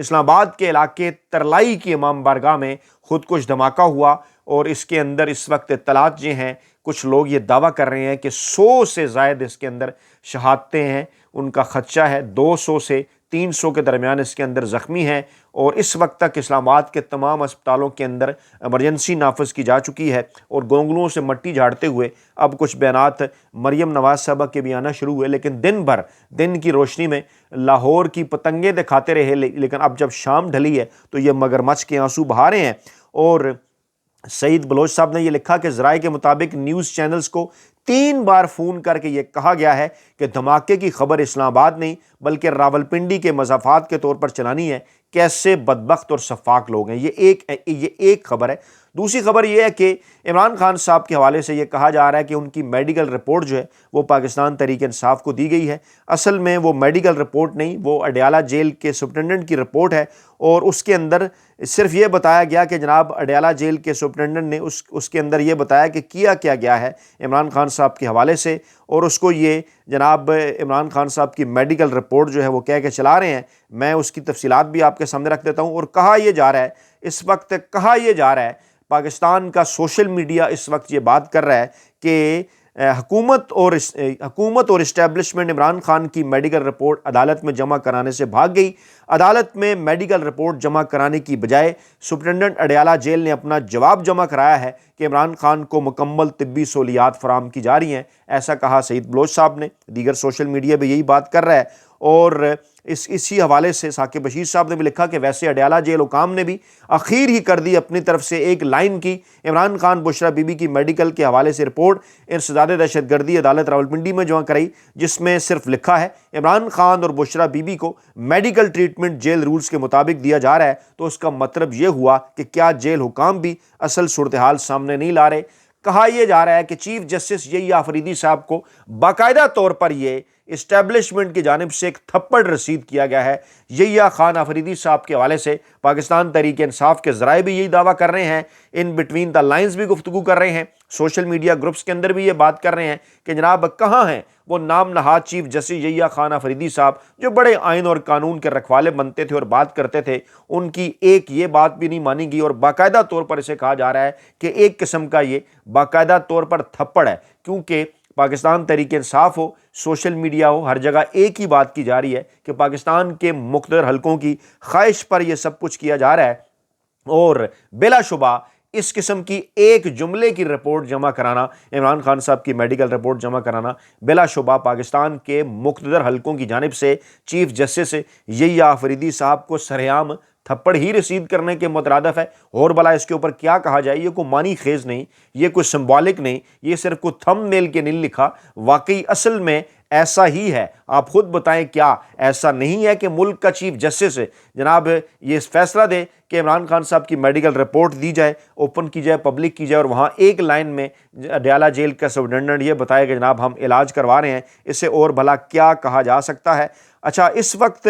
اسلام آباد کے علاقے ترلائی کی امام بارگاہ میں خودکش دھماکہ ہوا، اور اس کے اندر اس وقت اطلاعات یہ ہیں، کچھ لوگ یہ دعویٰ کر رہے ہیں کہ 100 سے زائد اس کے اندر شہادتیں ہیں، ان کا خدشہ ہے 200 سے 300 کے درمیان اس کے اندر زخمی ہیں، اور اس وقت تک اسلام آباد کے تمام اسپتالوں کے اندر ایمرجنسی نافذ کی جا چکی ہے، اور گونگلوں سے مٹی جھاڑتے ہوئے اب کچھ بیانات مریم نواز صاحبہ کے بھی آنا شروع ہوئے، لیکن دن بھر دن کی روشنی میں لاہور کی پتنگیں دکھاتے رہے، لیکن اب جب شام ڈھلی ہے تو یہ مگرمچھ کے آنسو بہا رہے ہیں۔ اور سعید بلوچ صاحب نے یہ لکھا کہ ذرائع کے مطابق نیوز چینلز کو 3 بار فون کر کے یہ کہا گیا ہے کہ دھماکے کی خبر اسلام آباد نہیں بلکہ راولپنڈی کے مضافات کے طور پر چلانی ہے۔ کیسے بدبخت اور سفاک لوگ ہیں، یہ ایک خبر ہے۔ دوسری خبر یہ ہے کہ عمران خان صاحب کے حوالے سے یہ کہا جا رہا ہے کہ ان کی میڈیکل رپورٹ جو ہے وہ پاکستان تحریک انصاف کو دی گئی ہے۔ اصل میں وہ میڈیکل رپورٹ نہیں، وہ اڈیالہ جیل کے سپرنٹنڈنٹ کی رپورٹ ہے، اور اس کے اندر صرف یہ بتایا گیا کہ جناب اڈیالہ جیل کے سپرنٹنڈنٹ نے اس کے اندر یہ بتایا کہ کیا گیا ہے عمران خان صاحب کے حوالے سے، اور اس کو یہ جناب عمران خان صاحب کی میڈیکل رپورٹ جو ہے وہ کہہ کے چلا رہے ہیں۔ میں اس کی تفصیلات بھی آپ کے سامنے رکھ دیتا ہوں۔ اور کہا یہ جا رہا ہے، اس وقت کہا یہ جا رہا ہے، پاکستان کا سوشل میڈیا اس وقت یہ بات کر رہا ہے کہ حکومت اور اسٹیبلشمنٹ عمران خان کی میڈیکل رپورٹ عدالت میں جمع کرانے سے بھاگ گئی۔ عدالت میں میڈیکل رپورٹ جمع کرانے کی بجائے سپرنٹنڈنٹ اڈیالہ جیل نے اپنا جواب جمع کرایا ہے کہ عمران خان کو مکمل طبی سہولیات فراہم کی جا رہی ہیں، ایسا کہا سعید بلوچ صاحب نے۔ دیگر سوشل میڈیا بھی یہی بات کر رہا ہے، اور اسی حوالے سے ثاقب بشیر صاحب نے بھی لکھا کہ ویسے اڈیالہ جیل حکام نے بھی اخیر ہی کر دی اپنی طرف سے ایک لائن کی عمران خان بشرا بی بی کی میڈیکل کے حوالے سے رپورٹ انسداد دہشت گردی عدالت راولپنڈی میں جمع کرائی، جس میں صرف لکھا ہے عمران خان اور بشرا بی بی کو میڈیکل ٹریٹمنٹ جیل رولز کے مطابق دیا جا رہا ہے۔ تو اس کا مطلب یہ ہوا کہ کیا جیل حکام بھی اصل صورتحال سامنے نہیں لا رہے؟ کہا یہ جا رہا ہے کہ چیف جسٹس یحییٰ آفریدی صاحب کو باقاعدہ طور پر یہ اسٹیبلشمنٹ کی جانب سے ایک تھپڑ رسید کیا گیا ہے۔ یحییٰ خان آفریدی صاحب کے حوالے سے پاکستان تحریک انصاف کے ذرائع بھی یہی دعویٰ کر رہے ہیں، ان بٹوین دا لائنز بھی گفتگو کر رہے ہیں، سوشل میڈیا گروپس کے اندر بھی یہ بات کر رہے ہیں کہ جناب کہاں ہیں وہ نام نہاد چیف جسٹس یحییٰ خان آفریدی صاحب جو بڑے آئین اور قانون کے رکھوالے بنتے تھے اور بات کرتے تھے، ان کی ایک یہ بات بھی نہیں مانی گئی، اور باقاعدہ طور پر اسے کہا جا رہا ہے کہ ایک قسم کا یہ باقاعدہ طور پر تھپڑ ہے، کیونکہ پاکستان تحریک انصاف ہو، سوشل میڈیا ہو، ہر جگہ ایک ہی بات کی جا رہی ہے کہ پاکستان کے مقتدر حلقوں کی خواہش پر یہ سب کچھ کیا جا رہا ہے، اور بلا شبہ اس قسم کی ایک جملے کی رپورٹ جمع کرانا، عمران خان صاحب کی میڈیکل رپورٹ جمع کرانا، بلا شبہ پاکستان کے مقتدر حلقوں کی جانب سے چیف جسٹس یحییٰ آفریدی صاحب کو سرعام تھپڑ ہی رسید کرنے کے مترادف ہے، اور بلا اس کے اوپر کیا کہا جائے، یہ کوئی معنی خیز نہیں، یہ کوئی سمبولک نہیں، یہ صرف کوئی تھم نیل کے نہیں لکھا، واقعی اصل میں ایسا ہی ہے۔ آپ خود بتائیں کیا ایسا نہیں ہے کہ ملک کا چیف جسٹس جناب یہ فیصلہ دے کہ عمران خان صاحب کی میڈیکل رپورٹ دی جائے، اوپن کی جائے، پبلک کی جائے، اور وہاں ایک لائن میں اڈیالہ جیل کا سپرنٹنڈنٹ یہ بتائے کہ جناب ہم علاج کروا رہے ہیں، اسے اور بھلا کیا کہا جا سکتا ہے؟ اچھا، اس وقت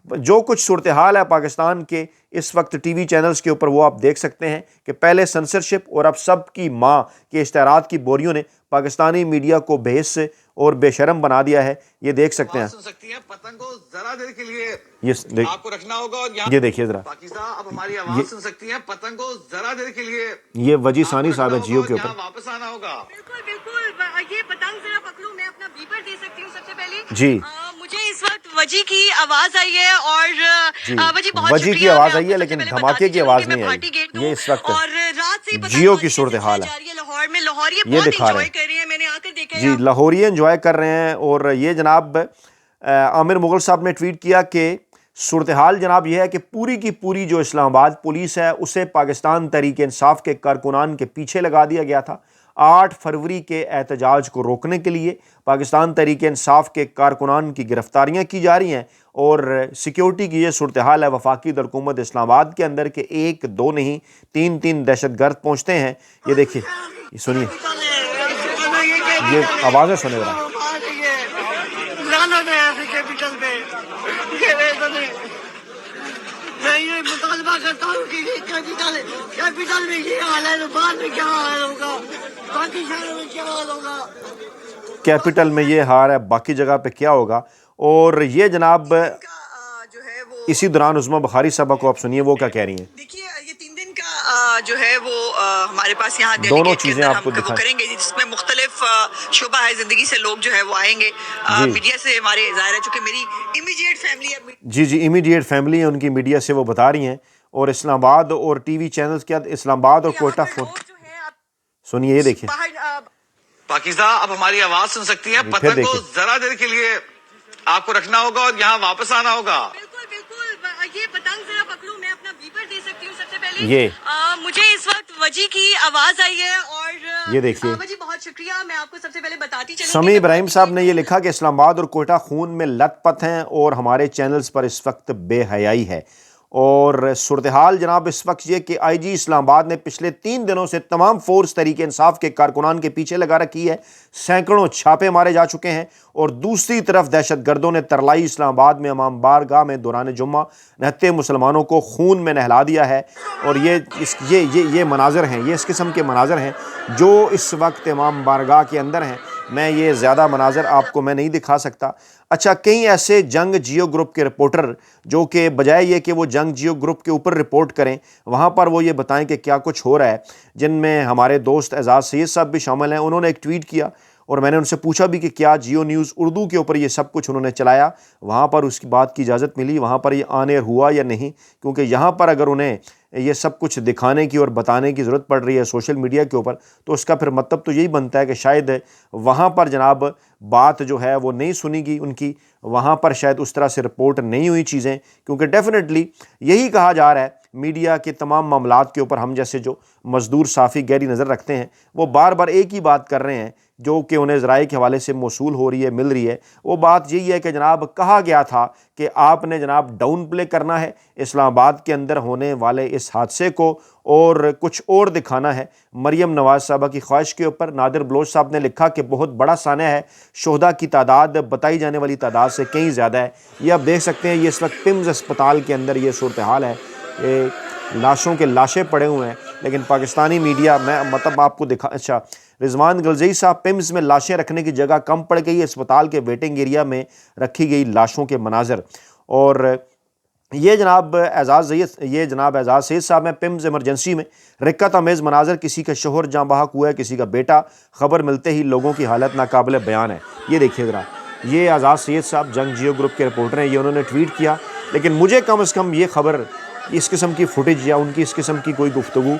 جو کچھ صورتحال ہے پاکستان کے اس وقت ٹی وی چینلز کے اوپر، وہ آپ دیکھ سکتے ہیں کہ پہلے سنسرشپ اور اب سب کی ماں کے اشتہارات کی بوریوں نے پاکستانی میڈیا کو بے حس اور بے شرم بنا دیا ہے۔ یہ دیکھ سکتے ہیں، سن سکتی ہیں پتنگ کو ذرا دیر کے لیے یہ آپ کو رکھنا ہوگا، اور یہاں یہ دیکھیے ذرا، پاکستان اب ہماری آواز سن سکتی ہیں پتنگ کو ذرا دیر کے لیے یہ وجی ثانی صاحب ہے جیو کے اوپر۔ یہاں واپس آنا ہوگا۔ بالکل یہ پتنگ ذرا پکڑوں، میں اپنا بیپر دے سکتی ہوں سب سے پہلے جی مجھے اس وقت وجی کی آواز آئی ہے، اور وجی بہت وجی کی شکریہ، آواز میں آئی ہے آپ کو لیکن سب سے پہلے دھماکے بتاتی کی چلوں آواز کہ میں نہیں بھارٹی آئی، گیٹ یہ ہوں، اس وقت اور رات سے جیو کی صورتحال ہے، جاری ہے لاہور میں، لاہوریے یہ بہت دکھا رہے انجوائے ہیں کر رہے ہیں، میں نے آ کر دیکھا جی، لاہوری انجوائے کر رہے ہیں۔ اور یہ جناب عامر مغل صاحب نے ٹویٹ کیا کہ صورتحال جناب یہ ہے کہ پوری کی پوری جو اسلام آباد پولیس ہے اسے پاکستان تحریک انصاف کے کارکنان کے پیچھے لگا دیا گیا تھا۔ 8 فروری کے احتجاج کو روکنے کے لیے پاکستان تحریک انصاف کے کارکنان کی گرفتاریاں کی جا رہی ہیں، اور سیکیورٹی کی یہ صورتحال ہے وفاقی حکومت اسلام آباد کے اندر کہ 1 2 نہیں 3 دہشت گرد پہنچتے ہیں۔ یہ دیکھیے، یہ سنیے، یہ آوازیں سنیں ذرا۔ میں یہ مطالبہ کرتا ہوں کہ کیپٹل میں یہ حال ہے تو بعد میں کیا حال ہوگا، باقی شہروں میں کیا حال ہوگا، کیپٹل میں یہ ہار ہے، باقی جگہ پہ کیا ہوگا؟ اور یہ جناب جو ہے وہ اسی دوران عظمیٰ بخاری صاحبہ کو آپ سنیے وہ کیا کہہ رہی ہیں. دیکھیے یہ 3 دن کا جو ہے وہ ہمارے پاس یہاں دونوں ڈیلیگیٹ کے چیزیں اندر آپ کو ہم وہ دکھائیں. کریں گے جس میں مختلف شعبہ ہے زندگی سے لوگ جو ہے وہ آئیں گے. جی میڈیا سے ہمارے ظاہر ہے چونکہ میری امیڈیٹ فیملی ہے. جی امیڈیٹ فیملی ہے ان کی, میڈیا سے وہ بتا رہی ہیں. اور اسلام آباد اور ٹی وی چینلز کیا اسلام آباد اور کوئٹہ فون سنیے, یہ دیکھیں پاکیزہ اب ہماری آواز سن سکتی ہیں. جی پھر پتنگ کو دیکھیں. ذرا دیر کے لیے آپ کو رکھنا ہوگا اور یہاں واپس آنا ہوگا. بالکل یہ پتنگ ذرا پکڑوں, میں اپنا بیپر دے سکتی ہوں. سب سے پہلے یہ مجھے اس وقت وجی کی آواز آئی ہے اور یہ دیکھیے وجی بہت شکریہ. میں آپ کو سب سے پہلے بتاتی چلوں سمیع ابراہیم صاحب نے یہ لکھا کہ اسلام آباد اور کوئٹہ خون میں لت پت ہیں اور ہمارے چینلز پر اس وقت بے حیائی ہے. اور صورتحال جناب اس وقت یہ کہ آئی جی اسلام آباد نے پچھلے 3 دنوں سے تمام فورس تحریک انصاف کے کارکنان کے پیچھے لگا رکھی ہے. سینکڑوں چھاپے مارے جا چکے ہیں. اور دوسری طرف دہشت گردوں نے ترلائی اسلام آباد میں امام بارگاہ میں دوران جمعہ نہتے مسلمانوں کو خون میں نہلا دیا ہے. اور یہ مناظر ہیں, یہ اس قسم کے مناظر ہیں جو اس وقت امام بارگاہ کے اندر ہیں. میں یہ زیادہ مناظر آپ کو میں نہیں دکھا سکتا. اچھا, کئی ایسے جنگ جیو گروپ کے رپورٹر جو کہ بجائے یہ کہ وہ جنگ جیو گروپ کے اوپر رپورٹ کریں, وہاں پر وہ یہ بتائیں کہ کیا کچھ ہو رہا ہے, جن میں ہمارے دوست اعزاز سید صاحب بھی شامل ہیں. انہوں نے ایک ٹویٹ کیا اور میں نے ان سے پوچھا بھی کہ کیا جیو نیوز اردو کے اوپر یہ سب کچھ انہوں نے چلایا, وہاں پر اس کی بات کی اجازت ملی, وہاں پر یہ آن ایئر ہوا یا نہیں, کیونکہ یہاں پر اگر انہیں یہ سب کچھ دکھانے کی اور بتانے کی ضرورت پڑ رہی ہے سوشل میڈیا کے اوپر, تو اس کا پھر مطلب تو یہی بنتا ہے کہ شاید وہاں پر جناب بات جو ہے وہ نہیں سنی گئی ان کی, وہاں پر شاید اس طرح سے رپورٹ نہیں ہوئی چیزیں. کیونکہ ڈیفینیٹلی یہی کہا جا رہا ہے میڈیا کے تمام معاملات کے اوپر ہم جیسے جو مزدور صافی گہری نظر رکھتے ہیں وہ بار بار ایک ہی بات کر رہے ہیں جو کہ انہیں ذرائع کے حوالے سے موصول ہو رہی ہے, مل رہی ہے. وہ بات یہی ہے کہ جناب کہا گیا تھا کہ آپ نے جناب ڈاؤن پلے کرنا ہے اسلام آباد کے اندر ہونے والے اس حادثے کو اور کچھ اور دکھانا ہے. مریم نواز صاحبہ کی خواہش کے اوپر نادر بلوچ صاحب نے لکھا کہ بہت بڑا سانحہ ہے, شہداء کی تعداد بتائی جانے والی تعداد سے کہیں زیادہ ہے. یہ آپ دیکھ سکتے ہیں, یہ اس وقت پمز اسپتال کے اندر یہ صورتحال ہے, لاشوں کے لاشیں پڑے ہوئے ہیں. لیکن پاکستانی میڈیا میں مطلب آپ کو دکھا, اچھا رضوان گلزئی صاحب, پمز میں لاشیں رکھنے کی جگہ کم پڑ گئی, اسپتال کے ویٹنگ ایریا میں رکھی گئی لاشوں کے مناظر. اور یہ جناب اعزاز سید صاحب ہیں, پمز ایمرجنسی میں رکت آمیز مناظر, کسی کا شوہر جاں بحق ہوا ہے, کسی کا بیٹا, خبر ملتے ہی لوگوں کی حالت ناقابل بیان ہے. یہ دیکھیے ذرا, یہ اعزاز سید صاحب جنگ جیو گروپ کے رپورٹر ہیں, یہ انہوں نے ٹویٹ کیا. لیکن مجھے کم از کم یہ خبر, اس قسم کی فوٹیج یا ان کی اس قسم کی کوئی گفتگو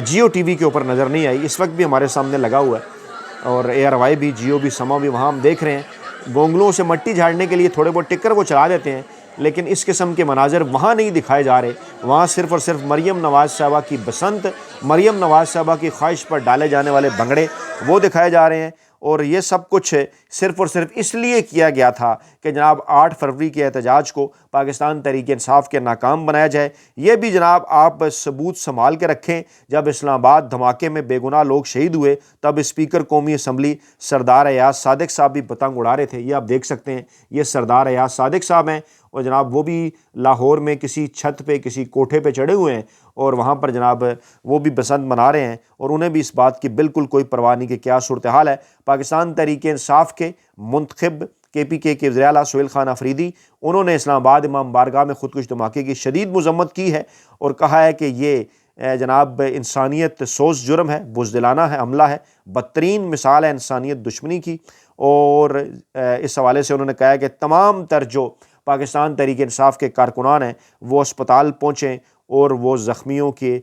جیو ٹی وی کے اوپر نظر نہیں آئی. اس وقت بھی ہمارے سامنے لگا ہوا ہے اور اے آر وائی بھی, جیو بھی, سما بھی, وہاں ہم دیکھ رہے ہیں گونگلوں سے مٹی جھاڑنے کے لیے تھوڑے بہت ٹکر وہ چلا دیتے ہیں, لیکن اس قسم کے مناظر وہاں نہیں دکھائے جا رہے. وہاں صرف اور صرف مریم نواز صاحبہ کی بسنت, مریم نواز صاحبہ کی خواہش پر ڈالے جانے والے بھنگڑے وہ دکھائے جا رہے ہیں. اور یہ سب کچھ صرف اور صرف اس لیے کیا گیا تھا کہ جناب 8 فروری کے احتجاج کو پاکستان تحریک انصاف کے ناکام بنایا جائے. یہ بھی جناب آپ ثبوت سنبھال کے رکھیں, جب اسلام آباد دھماکے میں بے گناہ لوگ شہید ہوئے تب اسپیکر قومی اسمبلی سردار ایاز صادق صاحب بھی پتنگ اڑا رہے تھے. یہ آپ دیکھ سکتے ہیں, یہ سردار ایاز صادق صاحب ہیں اور جناب وہ بھی لاہور میں کسی چھت پہ کسی کوٹھے پہ چڑھے ہوئے ہیں اور وہاں پر جناب وہ بھی بسنت منا رہے ہیں, اور انہیں بھی اس بات کی بالکل کوئی پرواہ نہیں کہ کیا صورتحال ہے. پاکستان تحریک انصاف کے منتخب کے پی کے وزیر اعلیٰ سہیل خان آفریدی, انہوں نے اسلام آباد امام بارگاہ میں خودکش دھماکے کی شدید مذمت کی ہے اور کہا ہے کہ یہ جناب انسانیت سوز جرم ہے, بزدلانہ ہے, حملہ ہے, بدترین مثال ہے انسانیت دشمنی کی. اور اس حوالے سے انہوں نے کہا ہے کہ تمام تر جو پاکستان تحریک انصاف کے کارکنان ہیں وہ اسپتال پہنچیں اور وہ زخمیوں کے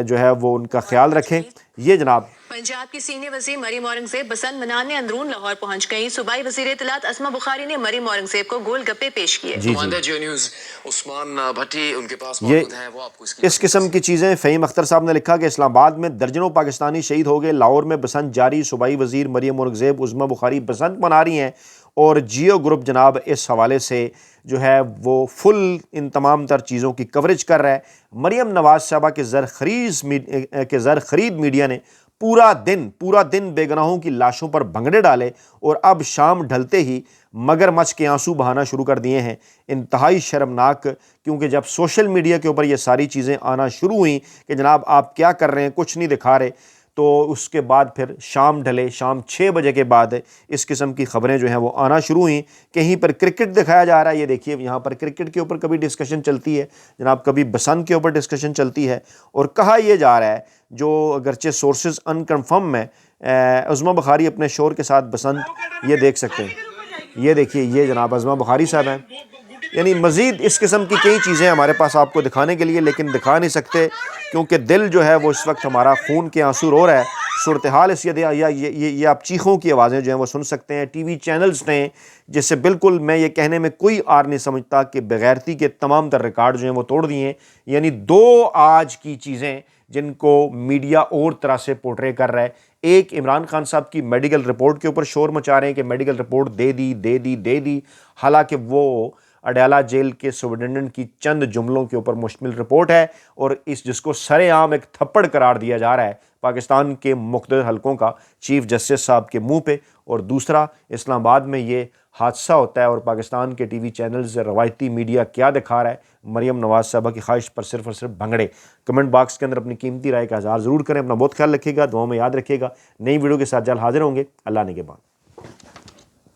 جو ہے وہ ان کا خیال رکھیں. یہ جناب پنجاب کی سینئر وزیر مریم اورنگزیب بسنت منانے اندرون لاہور پہنچ گئیں. صوبائی وزیر اطلاعات اسماء بخاری نے مریم اورنگزیب کو گول گپے پیش کیے. جیو نیوز عثمان بھٹی ان کے پاس موجود ہیں, وہ آپ کو اس قسم کی چیزیں. فہیم اختر صاحب نے لکھا کہ اسلام آباد میں درجنوں پاکستانی شہید ہو گئے, لاہور میں بسنت جاری, صوبائی وزیر مریم اورنگزیب عظمیٰ بخاری بسنت منا رہی ہیں. اور جیو گروپ جناب اس حوالے سے جو ہے وہ فل ان تمام تر چیزوں کی کوریج کر رہا ہے. مریم نواز صاحبہ کے زر خرید میڈیا نے پورا دن بے گناہوں کی لاشوں پر بھنگڑے ڈالے اور اب شام ڈھلتے ہی مگر مچھ کے آنسو بہانا شروع کر دیے ہیں. انتہائی شرمناک, کیونکہ جب سوشل میڈیا کے اوپر یہ ساری چیزیں آنا شروع ہوئیں کہ جناب آپ کیا کر رہے ہیں, کچھ نہیں دکھا رہے, تو اس کے بعد پھر شام ڈھلے، شام 6 بجے کے بعد اس قسم کی خبریں جو ہیں وہ آنا شروع ہوئیں. کہیں پر کرکٹ دکھایا جا رہا ہے، یہ دیکھیے یہاں پر کرکٹ کے اوپر کبھی ڈسکشن چلتی ہے جناب، کبھی بسنت کے اوپر ڈسکشن چلتی ہے، اور کہا یہ جا رہا ہے، جو اگرچہ سورسز انکنفرم ہے، عظمیٰ بخاری اپنے شور کے ساتھ بسنت یہ دیکھ سکتے ہیں، یہ دیکھیے یہ جناب عظمیٰ بخاری صاحب ہیں. یعنی مزید اس قسم کی کئی چیزیں ہمارے پاس آپ کو دکھانے کے لیے، لیکن دکھا نہیں سکتے کیونکہ دل جو ہے وہ اس وقت ہمارا خون کے آنسو رو رہا ہے. صورتحال اس یہ آپ چیخوں کی آوازیں جو ہیں وہ سن سکتے ہیں. ٹی وی چینلز نے، جس سے بالکل میں یہ کہنے میں کوئی آر نہیں سمجھتا کہ بغیرتی کے تمام تر ریکارڈ جو ہیں وہ توڑ دیے ہیں. یعنی 2 آج کی چیزیں جن کو میڈیا اور طرح سے پورٹرے کر رہا ہے. ایک عمران خان صاحب کی میڈیکل رپورٹ کے اوپر شور مچا رہے ہیں کہ میڈیکل رپورٹ دے دی، حالانکہ وہ اڈیالہ جیل کے سپرنٹینڈنٹ کی چند جملوں کے اوپر مشتمل رپورٹ ہے، اور جس کو سرے عام ایک تھپڑ قرار دیا جا رہا ہے پاکستان کے مختلف حلقوں کا چیف جسٹس صاحب کے منہ پہ. اور دوسرا، اسلام آباد میں یہ حادثہ ہوتا ہے اور پاکستان کے ٹی وی چینلز روایتی میڈیا کیا دکھا رہا ہے؟ مریم نواز صاحبہ کی خواہش پر صرف اور صرف بھنگڑے. کمنٹ باکس کے اندر اپنی قیمتی رائے کا اظہار ضرور کریں. اپنا بہت خیال رکھیے گا، دعاؤں میں یاد رکھیے گا. نئی ویڈیو کے ساتھ جلد حاضر ہوں گے. اللہ نے کے بعد.